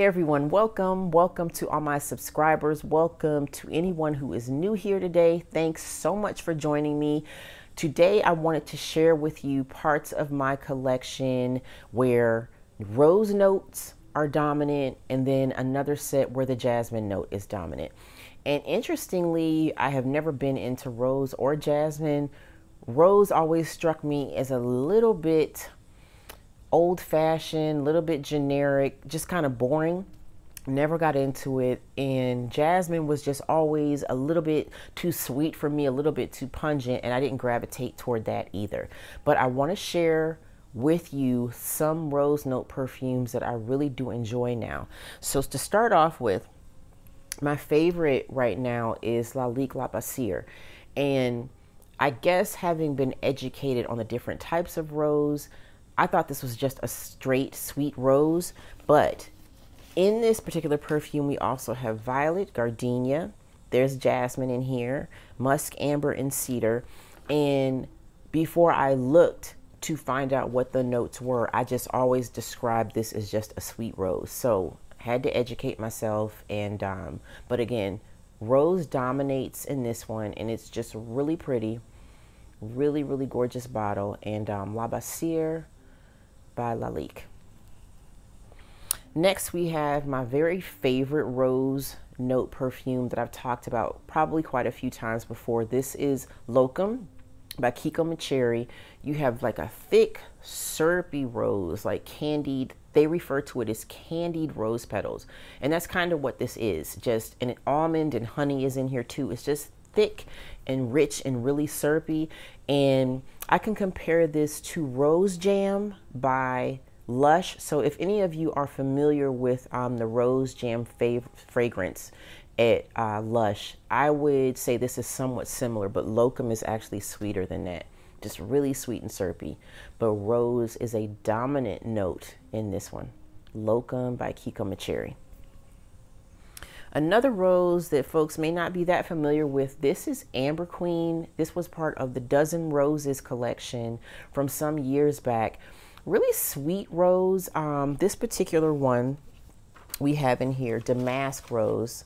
Hey everyone, welcome to all my subscribers. Welcome to anyone who is new here today. Thanks so much for joining me. Today I wanted to share with you parts of my collection where rose notes are dominant and then another set where the jasmine note is dominant. And interestingly, I have never been into rose or jasmine. Rose always struck me as a little bit old-fashioned, a little bit generic, just kind of boring. Never got into it. And jasmine was just always a little bit too sweet for me, a little bit too pungent, and I didn't gravitate toward that either. But I want to share with you some rose note perfumes that I really do enjoy now. So to start off with, my favorite right now is Lalique Le Baiser. And I guess having been educated on the different types of rose, I thought this was just a straight sweet rose, but in this particular perfume, we also have violet, gardenia, there's jasmine in here, musk, amber, and cedar. And before I looked to find out what the notes were, I just always described this as just a sweet rose. So I had to educate myself. And but again, rose dominates in this one, and it's just really pretty, really gorgeous bottle. And Le Baiser by Lalique. Next, we have my very favorite rose note perfume that I've talked about probably quite a few times before. This is Loukhoum by Keiko Mecheri. You have like a thick, syrupy rose, like candied. They refer to it as candied rose petals. And that's kind of what this is. Just, and almond and honey is in here too. It's just thick and rich and really syrupy. And I can compare this to Rose Jam by Lush. So if any of you are familiar with the Rose Jam fragrance at Lush, I would say this is somewhat similar, but Loukhoum is actually sweeter than that. Just really sweet and syrupy. But rose is a dominant note in this one. Loukhoum by Keiko Mecheri. Another rose that folks may not be that familiar with, this is Amber Queen. This was part of the Dozen Roses collection from some years back. Really sweet rose. This particular one we have in here, damask rose,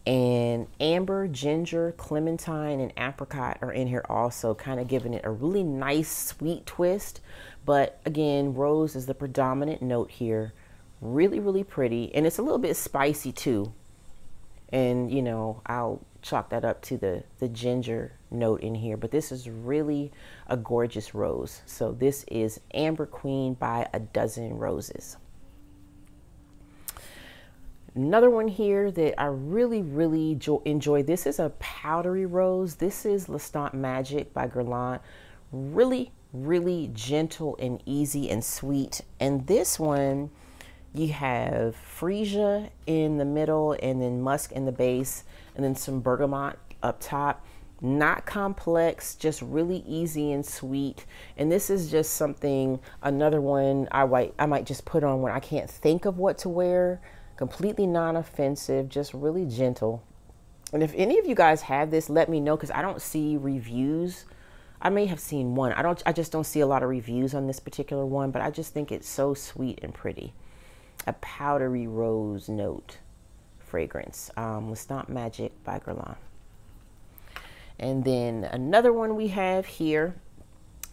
and amber, ginger, clementine, and apricot are in here also, kind of giving it a really nice sweet twist. But again, rose is the predominant note here. Really pretty, and it's a little bit spicy too. And, you know, I'll chalk that up to the ginger note in here. But this is really a gorgeous rose. So this is Amber Queen by A Dozen Roses. Another one here that I really enjoy. This is a powdery rose. This is Lestat Magic by Guerlain. Really gentle and easy and sweet. And this one, you have freesia in the middle, and then musk in the base, and then some bergamot up top. Not complex, just really easy and sweet. And this is just something, another one I might just put on when I can't think of what to wear. Completely non-offensive, just really gentle. And if any of you guys have this, let me know, because I don't see reviews. I may have seen one. I just don't see a lot of reviews on this particular one, but I just think it's so sweet and pretty. A powdery rose note fragrance. Lestat Magic by Guerlain. And then another one we have here,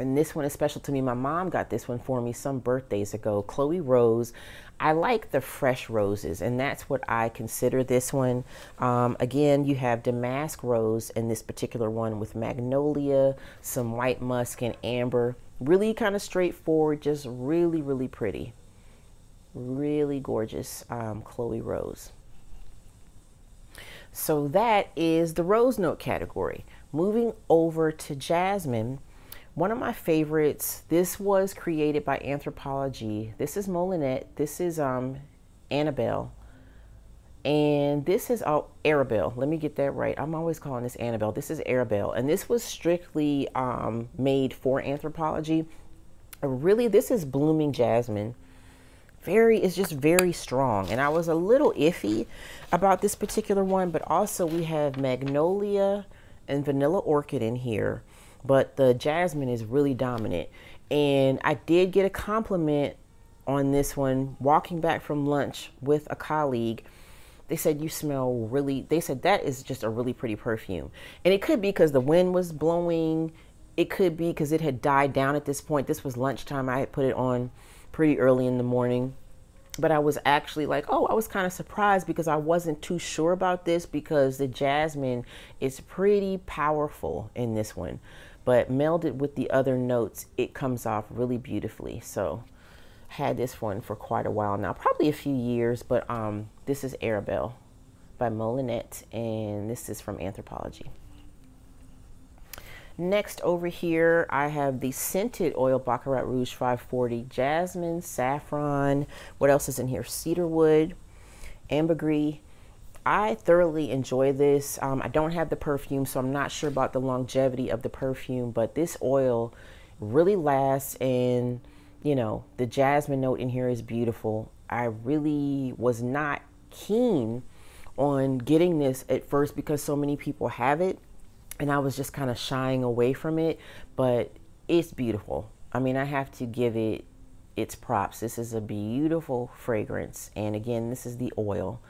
and this one is special to me. My mom got this one for me some birthdays ago. Chloe Rose. I like the fresh roses, and that's what I consider this one. Again, you have damask rose in this particular one with magnolia, some white musk, and amber. Really kind of straightforward, just really pretty. Really gorgeous Chloe Rose. So that is the rose note category. Moving over to jasmine, one of my favorites, this was created by Anthropologie. This is Moulinette. This is Arabelle. And this is Arabelle. Let me get that right. I'm always calling this Arabelle. This is Arabelle. And this was strictly made for Anthropologie. Really, this is blooming jasmine. It's just very strong. And I was a little iffy about this particular one, but also we have magnolia and vanilla orchid in here, but the jasmine is really dominant. And I did get a compliment on this one, walking back from lunch with a colleague. They said, you smell really, they said that is just a really pretty perfume. And it could be because the wind was blowing. It could be because it had died down at this point. This was lunchtime. I had put it on pretty early in the morning. But I was actually like, oh, I was kind of surprised because I wasn't too sure about this because the jasmine is pretty powerful in this one. But melded with the other notes, it comes off really beautifully. So had this one for quite a while now, probably a few years, but this is Arabelle by Moulinette, and this is from Anthropologie. Next over here, I have the scented oil Baccarat Rouge 540, jasmine, saffron. What else is in here? Cedarwood, ambergris. I thoroughly enjoy this. I don't have the perfume, so I'm not sure about the longevity of the perfume, but this oil really lasts, and you know, the jasmine note in here is beautiful. I really was not keen on getting this at first because so many people have it, and I was just kind of shying away from it, but it's beautiful. I mean, I have to give it its props. This is a beautiful fragrance. And again, this is the oil.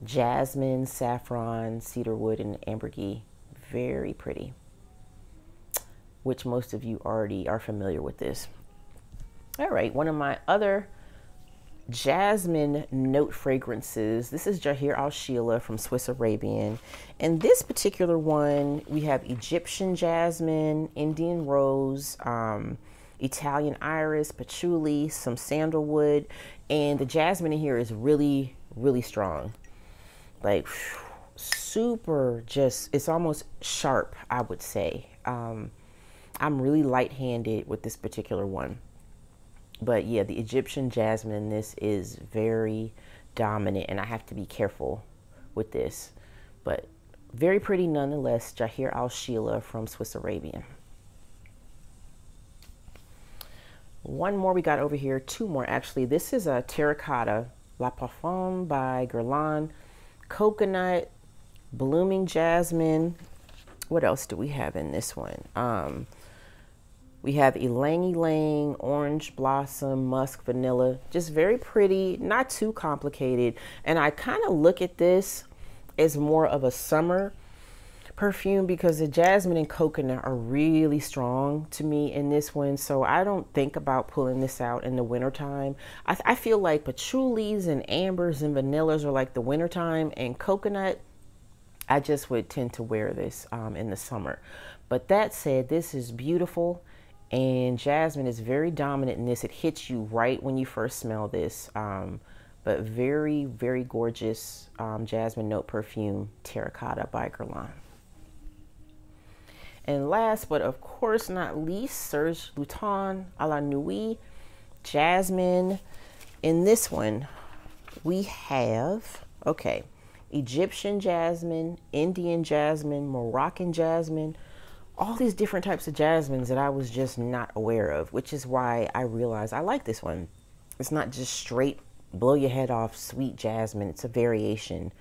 Jasmine, saffron, cedarwood, and ambergris. Very pretty. Which most of you already are familiar with this. All right, one of my other jasmine note fragrances. This is Sheila from Swiss Arabian. And this particular one, we have Egyptian jasmine, Indian rose, Italian iris, patchouli, some sandalwood. And the jasmine in here is really, really strong. Like super, just, it's almost sharp, I would say. I'm really light-handed with this particular one. But yeah, the Egyptian jasmine in this is very dominant, and I have to be careful with this. But very pretty nonetheless, Sheila from Swiss Arabian. One more we got over here, two more actually. This is a Terracota, La Parfum by Guerlain, coconut, blooming jasmine. What else do we have in this one? We have ylang ylang, orange blossom, musk, vanilla. Just very pretty, not too complicated. And I kind of look at this as more of a summer perfume because the jasmine and coconut are really strong to me in this one. So I don't think about pulling this out in the wintertime. I feel like patchoulis and ambers and vanillas are like the wintertime, and coconut, I just would tend to wear this in the summer. But that said, this is beautiful. And jasmine is very dominant in this. It hits you right when you first smell this. But very, very gorgeous jasmine note perfume, Terracota by Guerlain. And last, but of course not least, Serge Luten à la Nuit, jasmine. In this one, we have, okay, Egyptian jasmine, Indian jasmine, Moroccan jasmine, all these different types of jasmines that I was just not aware of, which is why I realized I like this one. It's not just straight blow your head off sweet jasmine. It's a variation,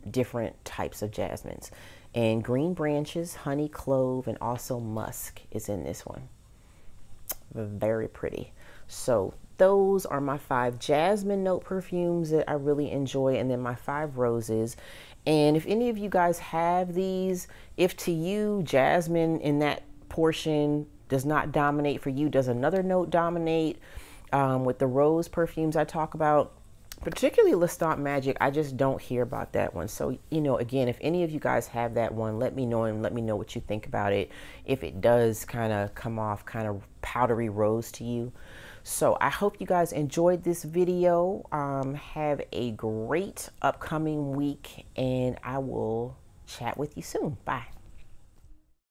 different types of jasmines. And green branches, honey, clove, and also musk is in this one. Very pretty. So those are my 5 jasmine note perfumes that I really enjoy, and then my 5 roses. And if any of you guys have these, if to you jasmine in that portion does not dominate for you, does another note dominate? With the rose perfumes I talk about, particularly Lestat Magic, I just don't hear about that one. So, you know, again, if any of you guys have that one, let me know, and let me know what you think about it. If it does kind of come off kind of powdery rose to you. So I hope you guys enjoyed this video. Have a great upcoming week, and I will chat with you soon. Bye.